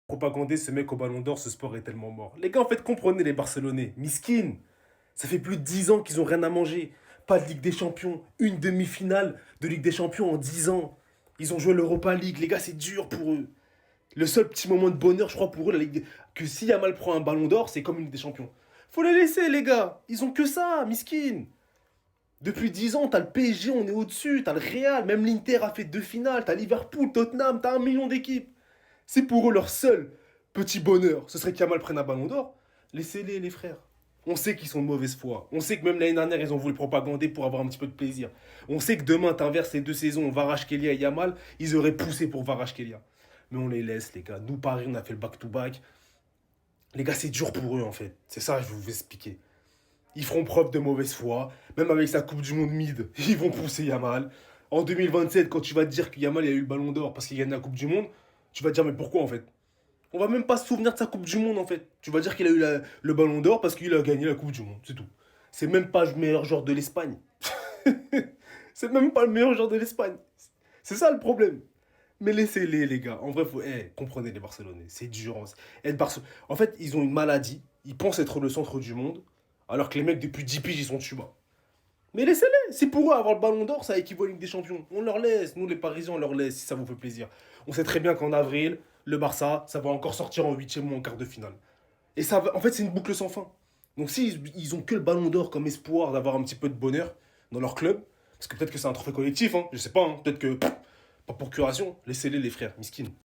Propagandé ce mec au Ballon d'Or, ce sport est tellement mort. Les gars, en fait, comprenez les Barcelonais. Miskin. Ça fait plus de 10 ans qu'ils ont rien à manger. Pas de Ligue des Champions. Une demi-finale de Ligue des Champions en 10 ans. Ils ont joué l'Europa League. Les gars, c'est dur pour eux. Le seul petit moment de bonheur, je crois, pour eux, que si Yamal prend un Ballon d'Or, c'est comme une Ligue des Champions. Faut les laisser, les gars. Ils ont que ça, miskin. Depuis 10 ans, t'as le PSG, on est au-dessus. T'as le Real. Même l'Inter a fait deux finales. T'as Liverpool, Tottenham. T'as 1 million d'équipes. C'est pour eux leur seul petit bonheur. Ce serait qu'Yamal prenne un Ballon d'Or. Laissez-les, les frères. On sait qu'ils sont de mauvaise foi. On sait que même l'année dernière, ils ont voulu propagander pour avoir un petit peu de plaisir. On sait que demain, t'inverses les deux saisons, Varachkelia et Yamal, ils auraient poussé pour Varachkelia. Mais on les laisse, les gars. Nous, Paris, on a fait le back-to-back. Les gars, c'est dur pour eux, en fait. C'est ça, je vais vous expliquer. Ils feront preuve de mauvaise foi. Même avec sa Coupe du Monde mid, ils vont pousser Yamal. En 2027, quand tu vas te dire que Yamal a eu le Ballon d'Or parce qu'il gagne la Coupe du Monde, tu vas te dire, mais pourquoi, en fait? On va même pas se souvenir de sa Coupe du Monde, en fait. Tu vas dire qu'il a eu le Ballon d'Or parce qu'il a gagné la Coupe du Monde, c'est tout. C'est même pas le meilleur joueur de l'Espagne. C'est même pas le meilleur joueur de l'Espagne. C'est ça le problème. Mais laissez-les, les gars. En vrai, comprenez les Barcelonais. C'est dur. En fait, ils ont une maladie. Ils pensent être le centre du monde. Alors que les mecs, depuis 10 piges, ils sont dessus bas. Mais laissez-les. Si pour eux, avoir le ballon d'or, ça équivaut à une Ligue des Champions. On leur laisse. Nous, les Parisiens, on leur laisse si ça vous fait plaisir. On sait très bien qu'en avril, le Barça, ça va encore sortir en huitième ou en quart de finale. Et ça va, en fait, c'est une boucle sans fin. Donc, si ils ont que le ballon d'or comme espoir d'avoir un petit peu de bonheur dans leur club, parce que peut-être que c'est un trophée collectif, hein, je sais pas, hein, peut-être que, pas pour curation, laissez-les, les frères, miskin.